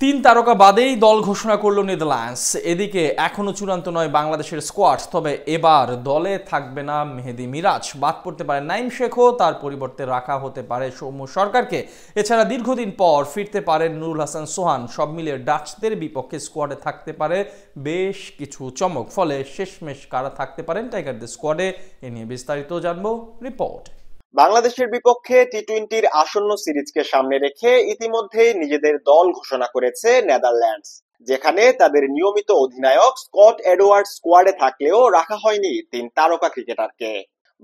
তিন তারকা বাদেই দল ঘোষণা করল নেদারল্যান্ডস। এদিকে এখনো চূড়ান্ত নয় বাংলাদেশের স্কোয়াড, তবে এবার দলে থাকবে না মেহেদী মিরাজ, বাদ পড়তে পারে নাইম শেখও, তার পরিবর্তে রাখা হতে পারে সৌম্য সরকারকে। এছাড়া দীর্ঘদিন পর ফিরতে পারেন নুরুল হাসান সোহান। সব মিলিয়ে ডাচদের বিপক্ষে স্কোয়াডে থাকতে পারে বেশ কিছু চমক। ফলে শেষমেশ কারা থাকতে পারেন টাইগারদের স্কোয়াডে, এ নিয়ে বিস্তারিত জানবো রিপোর্ট। বাংলাদেশের বিপক্ষে টি-টোয়েন্টির আসন্ন সিরিজকে সামনে রেখে ইতিমধ্যেই নিজেদের দল ঘোষণা করেছে নেদারল্যান্ডস, যেখানে তাদের নিয়মিত অধিনায়ক স্কট এডওয়ার্ডস স্কোয়াডে থাকলেও রাখা হয়নি তিন তারকা ক্রিকেটারকে।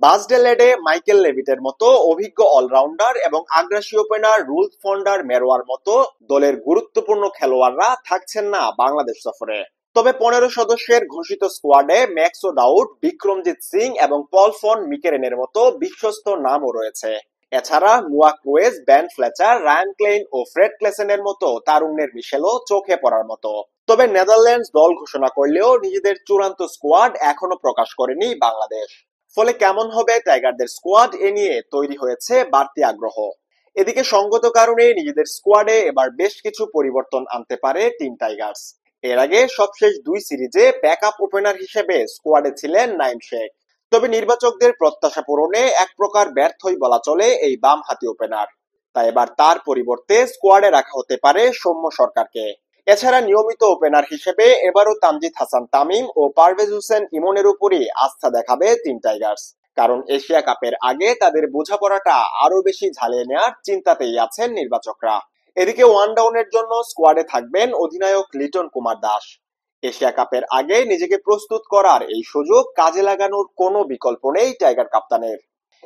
বাজ ডেলেডে, মাইকেল লেভিটের মতো অভিজ্ঞ অলরাউন্ডার এবং আগ্রাসী ওপেনার রুলফ ফন্ডার মেরোয়ার মতো দলের গুরুত্বপূর্ণ খেলোয়াড়রা থাকছেন না বাংলাদেশ সফরে। তবে 15 সদস্যের ঘোষিত স্কোয়াডে ম্যাক্সো দাউদ, বিক্রমজিৎ সিং এবং পল ফন মিকেরেনের মতো বিশ্বস্ত নামও রয়েছে। এছাড়া মুয়া ক্রুয়েজ, বেন ফ্লেচার, রায়ান ক্লেইন ও ফ্রেড ক্লেসেনের মতো তারুণ্যের মিশেলও চোখে পড়ার মতো। তবে নেদারল্যান্ডস দল ঘোষণা করলেও নিজেদের চূড়ান্ত স্কোয়াড এখনো প্রকাশ করেনি বাংলাদেশ। ফলে কেমন হবে টাইগারদের স্কোয়াড, এ নিয়ে তৈরি হয়েছে বাড়তি আগ্রহ। এদিকে সঙ্গত কারণে নিজেদের স্কোয়াডে এবার বেশ কিছু পরিবর্তন আনতে পারে টিম টাইগার্স। এর আগে সবশেষ দুই সিরিজে ব্যাকআপ ওপেনার হিসেবে স্কোয়াডে ছিলেন নাইম শেখ। তবে নির্বাচকদের প্রত্যাশা পূরণে এক প্রকার ব্যর্থই বলা চলে এই বামহাতি ওপেনার। তাই এবার তার পরিবর্তে স্কোয়াডে রাখা হতে পারে সৌম্য সরকারকে। এছাড়া নিয়মিত ওপেনার হিসেবে এবারও তানজিদ হাসান তামিম ও পারভেজ হোসেন ইমনের উপরই আস্থা দেখাবে টিম টাইগার্স, কারণ এশিয়া কাপের আগে তাদের বোঝাপড়াটা আরো বেশি ঝালিয়ে নেওয়ার চিন্তাতেই আছেন নির্বাচকরা। এদিকে ওয়ান ডাউনের জন্য স্কোয়াডে থাকবেন অধিনায়ক লিটন কুমার দাস। এশিয়া কাপের আগে নিজেকে প্রস্তুত করার এই সুযোগ কাজে লাগানোর কোনো বিকল্প নেই টাইগার কাপ্তানের।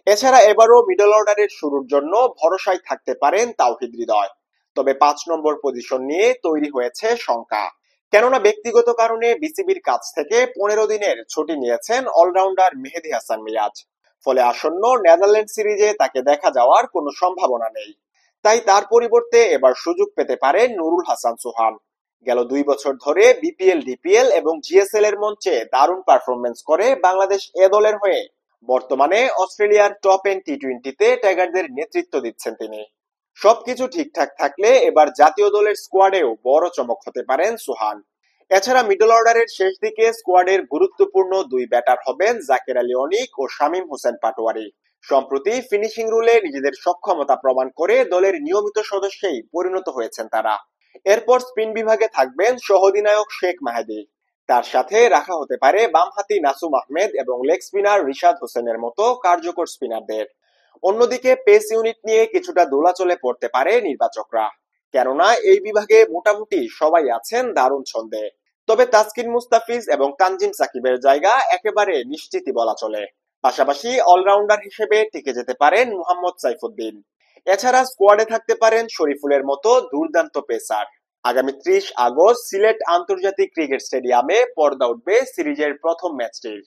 এছাড়া এবারও মিডল অর্ডারের শুরুর জন্য ভরসায় থাকতে পারেন তাওহিদ হৃদয়। তবে 5 নম্বর পজিশন নিয়ে তৈরি হয়েছে শঙ্কা, কেননা ব্যক্তিগত কারণে বিসিবির কাছ থেকে 15 দিনের ছুটি নিয়েছেন অলরাউন্ডার মেহেদী হাসান মিরাজ। ফলে আসন্ন নেদারল্যান্ড সিরিজে তাকে দেখা যাওয়ার কোনো সম্ভাবনা নেই। তাই তার পরিবর্তে এবার সুযোগ পেতে পারে নুরুল হাসান সোহান। গেল 2 বছর ধরে বিপিএল, ডিপিএল এবং জিএসএল এর মঞ্চে দারুণ পারফরমেন্স করে বাংলাদেশ এ দলের হয়ে বর্তমানে অস্ট্রেলিয়ার টপ এন্ড টি-টোয়েন্টিতে টাইগারদের নেতৃত্ব দিচ্ছেন তিনি। সবকিছু ঠিকঠাক থাকলে এবার জাতীয় দলের স্কোয়াডেও বড় চমক হতে পারেন সোহান। এছাড়া মিডল অর্ডারের শেষ দিকে স্কোয়াডের গুরুত্বপূর্ণ দুই ব্যাটার হবেন জাকের আলী অনিক ও শামীম হোসেন পাটোয়ারি। সম্প্রতি ফিনিশিং রুলে নিজেদের সক্ষমতা প্রমাণ করে দলের নিয়মিত সদস্যেই পরিণত হয়েছেন তারা। এরপর স্পিন বিভাগে থাকবেন সহ-অধিনায়ক শেখ মাহেদী। তার সাথে রাখা হতে পারে বামহাতি নাসুম আহমেদ এবং লেগ স্পিনার রিশাদ হোসেনের মতো কার্যকর স্পিনারদের। অন্যদিকে পেস ইউনিট নিয়ে কিছুটা দোলাচলে পড়তে পারে নির্বাচকরা, কেননা এই বিভাগে মোটামুটি সবাই আছেন দারুণ ছন্দে। তবে তাসকিন মুস্তাফিজ এবং তানজিম সাকিবের জায়গা একেবারে নিশ্চিতই বলা চলে। পাশাপাশি অলরাউন্ডার হিসেবে টিকে যেতে পারেন মোহাম্মদ সাইফুদ্দিন। এছাড়া স্কোয়াডে থাকতে পারেন শরীফুলের মতো দুর্দান্ত পেসার। আগামী 30 আগস্ট সিলেট আন্তর্জাতিক ক্রিকেট স্টেডিয়ামে পর্দা উঠবে সিরিজের প্রথম ম্যাচটির।